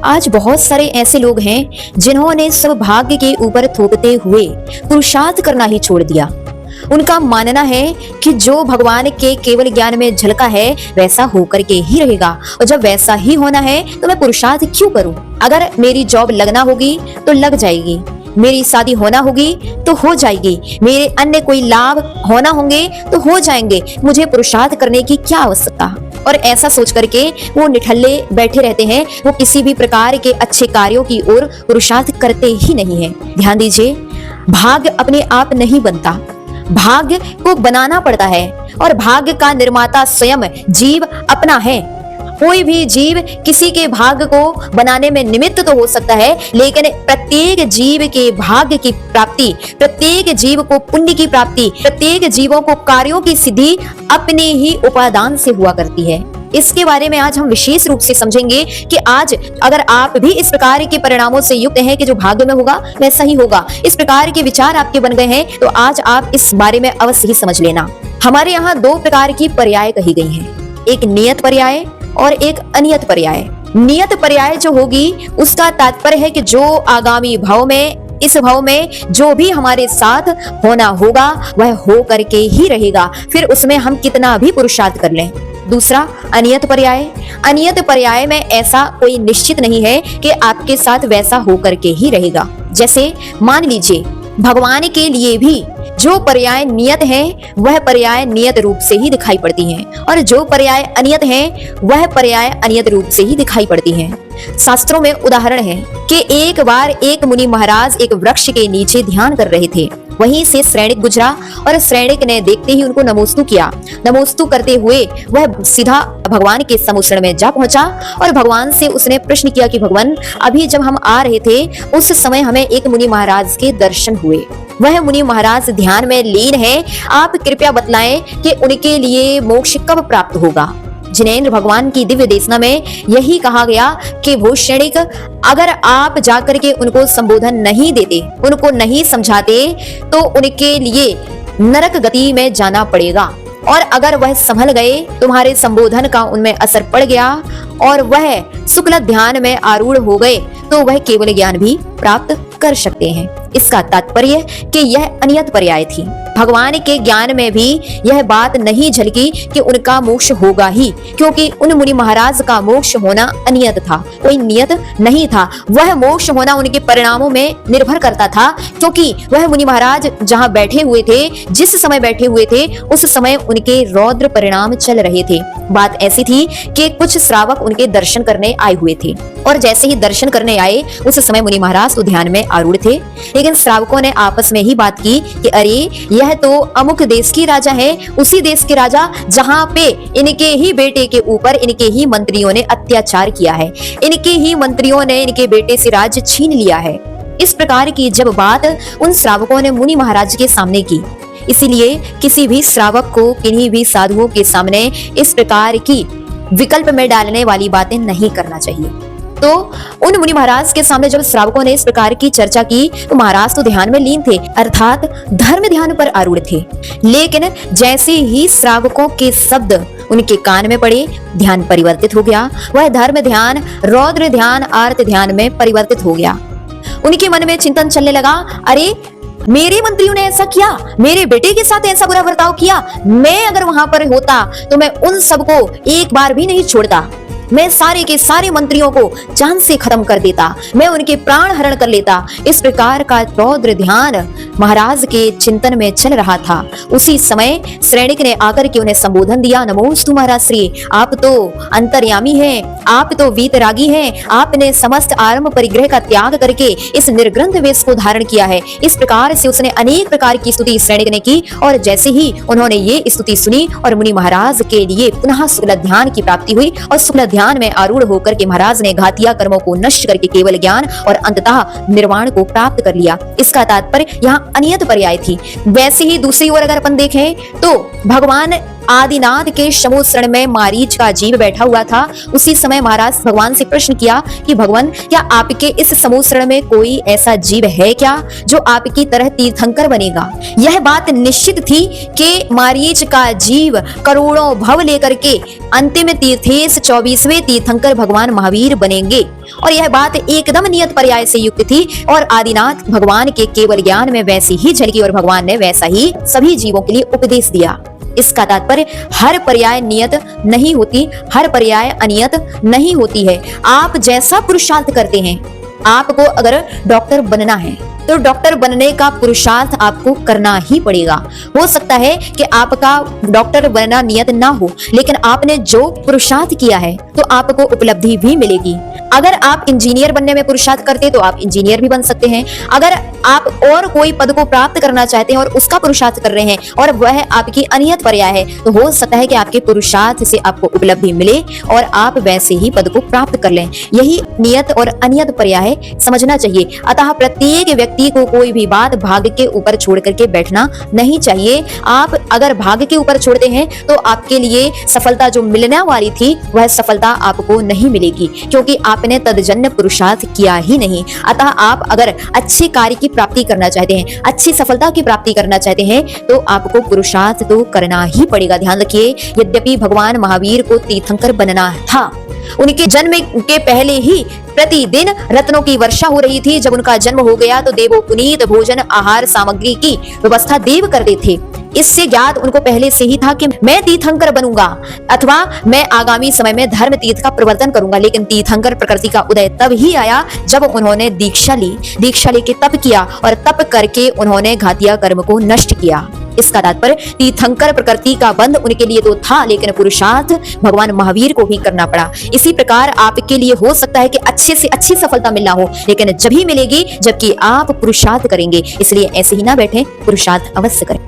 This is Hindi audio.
आज बहुत सारे ऐसे लोग हैं जिन्होंने सब भाग्य के ऊपर थोपते हुए पुरुषार्थ करना ही छोड़ दिया। उनका मानना है कि जो भगवान के केवल ज्ञान में झलका है वैसा होकर के ही रहेगा, और जब वैसा ही होना है तो मैं पुरुषार्थ क्यों करूं? अगर मेरी जॉब लगना होगी तो लग जाएगी, मेरी शादी होना होगी तो हो जाएगी, मेरे अन्य कोई लाभ होना होंगे तो हो जाएंगे, मुझे पुरुषार्थ करने की क्या आवश्यकता। और ऐसा सोच करके वो निठल्ले बैठे रहते हैं, वो किसी भी प्रकार के अच्छे कार्यों की ओर पुरुषार्थ करते ही नहीं है। ध्यान दीजिए, भाग्य अपने आप नहीं बनता, भाग्य को बनाना पड़ता है, और भाग्य का निर्माता स्वयं जीव अपना है। कोई भी जीव किसी के भाग्य को बनाने में निमित्त तो हो सकता है, लेकिन प्रत्येक जीव के भाग्य की प्राप्ति, प्रत्येक जीव को पुण्य की प्राप्ति, प्रत्येक जीवों को कार्यों की सिद्धि अपने ही उपादान से हुआ करती है। इसके बारे में आज हम विशेष रूप से समझेंगे कि आज अगर आप भी इस प्रकार के परिणामों से युक्त हैं कि जो भाग्य में होगा वैसा ही होगा, इस प्रकार के विचार आपके बन गए हैं, तो आज आप इस बारे में अवश्य ही समझ लेना। हमारे यहाँ दो प्रकार की पर्याय कही गई हैं, एक नियत पर्याय और एक अनियत पर्याय। नियत पर्याय जो होगी उसका तात्पर्य है कि जो आगामी भाव में, इस भाव में जो भी हमारे साथ होना होगा वह हो करके ही रहेगा, फिर उसमें हम कितना भी पुरुषार्थ कर लें। दूसरा अनियत पर्याय। अनियत पर्याय में ऐसा कोई निश्चित नहीं है कि आपके साथ वैसा हो करके ही रहेगा। जैसे मान लीजिए, भगवान के लिए भी जो पर्याय नियत हैं वह पर्याय नियत रूप से ही दिखाई पड़ती हैं, और जो पर्याय अनियत हैं वह पर्याय अनियत रूप से ही दिखाई पड़ती हैं। शास्त्रों में उदाहरण है कि एक बार एक मुनि महाराज एक वृक्ष के नीचे ध्यान कर रहे थे। वहीं से श्रेणिक गुजरा और श्रेणिक ने देखते ही उनको नमोस्तु किया। नमोस्तु करते हुए वह सीधा भगवान के समुश्रण में जा पहुंचा और भगवान से उसने प्रश्न किया कि भगवान, अभी जब हम आ रहे थे उस समय हमें एक मुनि महाराज के दर्शन हुए। वह मुनि महाराज ध्यान में लीन है, आप कृपया बतलाएं कि उनके लिए मोक्ष कब प्राप्त होगा। जिनेंद्र भगवान की दिव्य देशना में यही कहा गया कि वो श्रेणिक, अगर आप जाकर के उनको संबोधन नहीं देते, उनको नहीं समझाते, तो उनके लिए नरक गति में जाना पड़ेगा, और अगर वह संभल गए, तुम्हारे संबोधन का उनमें असर पड़ गया और वह शुक्ल ध्यान में आरूढ़ हो गए, तो वह केवल ज्ञान भी प्राप्त कर सकते हैं। इसका तात्पर्य कि यह अनियत पर्याय थी। भगवान के ज्ञान में भी यह बात नहीं झलकी कि उनका मोक्ष होगा ही, क्योंकि उन मुनि महाराज का मोक्ष होना अनियत था, कोई नियत नहीं था। वह मोक्ष होना उनके परिणामों में निर्भर करता था, क्योंकि वह मुनि महाराज जहाँ बैठे हुए थे, जिस समय बैठे हुए थे, उस समय उनके रौद्र परिणाम चल रहे थे। बात ऐसी थी कि कुछ श्रावक उनके दर्शन करने आए हुए थे, और जैसे ही दर्शन करने आए उस समय मुनि महाराज तो ध्यान में आरूढ़ थे, लेकिन श्रावकों ने आपस में ही बात की कि अरे, यह तो अमुक देश की राजा है, उसी देश के राजा जहाँ पे इनके ही बेटे के ऊपर इनके ही मंत्रियों ने अत्याचार किया है, इनके ही मंत्रियों ने इनके बेटे से राज्य छीन लिया है। इस प्रकार की जब बात उन श्रावकों ने मुनि महाराज के सामने की, इसीलिए किसी भी श्रावक को किन्हीं भी साधुओं के सामने इस प्रकार की विकल्प में डालने वाली बातें नहीं करना चाहिए। तो उन मुनि महाराज के सामने जब श्रावकों ने इस प्रकार की चर्चा की तो महाराज तो ध्यान में लीन थे, अर्थात धर्म ध्यान पर आरूढ़ थे। लेकिन जैसे ही श्रावकों के शब्द उनके कान में पड़े, ध्यान परिवर्तित हो गया। वह धर्म ध्यान रौद्र ध्यान अर्थ ध्यान में परिवर्तित हो गया। उनके मन में चिंतन चलने लगा, अरे, मेरे मंत्रियों ने ऐसा किया, मेरे बेटे के साथ ऐसा बुरा बर्ताव किया, मैं अगर वहां पर होता तो मैं उन सबको एक बार भी नहीं छोड़ता, मैं सारे के सारे मंत्रियों को जान से खत्म कर देता, मैं उनके प्राण हरण कर लेता। इस प्रकार का रौद्र ध्यान महाराज के चिंतन में चल रहा था। उसी समय श्रेणिक ने आकर के उन्हें संबोधन दिया, नमोस्तु महाराज श्री, आप तो अंतर्यामी हैं, आप तो वीतरागी हैं, आपने समस्त आरंभ परिग्रह का त्याग करके इस निर्ग्रंथ वेश को धारण किया है। इस प्रकार से उसने अनेक प्रकार की स्तुति श्रेणिक ने की, और जैसे ही उन्होंने ये स्तुति सुनी और मुनि महाराज के लिए पुनः शुक्ल ध्यान की प्राप्ति हुई, और शुक्ल ध्यान में आरूढ़ होकर के महाराज ने घातिया कर्मों को नष्ट करके केवल ज्ञान और अंततः निर्वाण को प्राप्त कर लिया। इसका तात्पर्य यहाँ अनियत पर्याय थी। वैसे ही दूसरी ओर अगर अपन देखें तो भगवान आदिनाथ के समुद्र में मारीच का जीव बैठा हुआ था, उसी समय महाराज भगवान से प्रश्न किया कि भगवान, क्या आपके इस समुद्र में कोई ऐसा जीव है क्या जो आपकी तरह तीर्थंकर बनेगा? यह बात निश्चित थी कि मारीच का जीव करोड़ों भव लेकर के अंतिम तीर्थेश 24वें तीर्थंकर भगवान महावीर बनेंगे, और यह बात एकदम नियत पर्याय से युक्त थी। और आदिनाथ भगवान के केवल ज्ञान में वैसी ही झलकी और भगवान ने वैसा ही सभी जीवों के लिए उपदेश दिया। इसका तात्पर्य हर पर्याय नियत नहीं होती, हर पर्याय अनियत नहीं होती है। आप जैसा पुरुषार्थ करते हैं, आपको अगर डॉक्टर बनना है तो डॉक्टर बनने का पुरुषार्थ आपको करना ही पड़ेगा। हो सकता है कि आपका डॉक्टर बनना नियत ना हो, लेकिन आपने जो पुरुषार्थ किया है तो आपको उपलब्धि भी मिलेगी। अगर आप इंजीनियर बनने में पुरुषार्थ करते तो आप इंजीनियर भी बन सकते हैं। अगर आप और कोई पद को प्राप्त करना चाहते हैं और उसका पुरुषार्थ कर रहे हैं और वह आपकी अनियत पर्याय है, तो हो सकता है कि आपके पुरुषार्थ से आपको उपलब्धि मिले और आप वैसे ही पद को प्राप्त कर लें। यही नियत और अनियत पर्याय समझना चाहिए। अतः प्रत्येक व्यक्ति को कोई भी बात भाग्य के ऊपर छोड़ करके बैठना नहीं चाहिए। आप अगर भाग्य के ऊपर छोड़ते हैं तो आपके लिए सफलता जो मिलने वाली थी वह सफलता आपको नहीं मिलेगी, क्योंकि आपने तदजन्य पुरुषार्थ किया ही नहीं। अतः आप अगर अच्छे कार्य की प्राप्ति करना चाहते हैं, अच्छी सफलता की प्राप्ति करना चाहते हैं, तो आपको पुरुषार्थ तो करना ही पड़ेगा। ध्यान रखिए, यद्यपि भगवान महावीर को तीर्थंकर बनना था, उनके जन्म के पहले ही प्रतिदिन रत्नों की वर्षा हो रही थी। जब उनका जन्म हो गया तो देवो पुनीत भोजन आहार सामग्री की व्यवस्था देव करते थे। इससे ज्ञात उनको पहले से ही था कि मैं तीर्थंकर बनूंगा अथवा मैं आगामी समय में धर्म तीर्थ का प्रवर्तन करूंगा। लेकिन तीर्थंकर प्रकृति का उदय तब ही आया जब उन्होंने दीक्षा ली, दीक्षा लेके तप किया और तप करके उन्होंने घातिया कर्म को नष्ट किया। इसका तात्पर्य तीर्थंकर प्रकृति का बंध उनके लिए तो था, लेकिन पुरुषार्थ भगवान महावीर को भी करना पड़ा। इसी प्रकार आपके लिए हो सकता है कि अच्छे से अच्छी सफलता मिलना हो, लेकिन जब ही मिलेगी जबकि आप पुरुषार्थ करेंगे। इसलिए ऐसे ही ना बैठे, पुरुषार्थ अवश्य करें।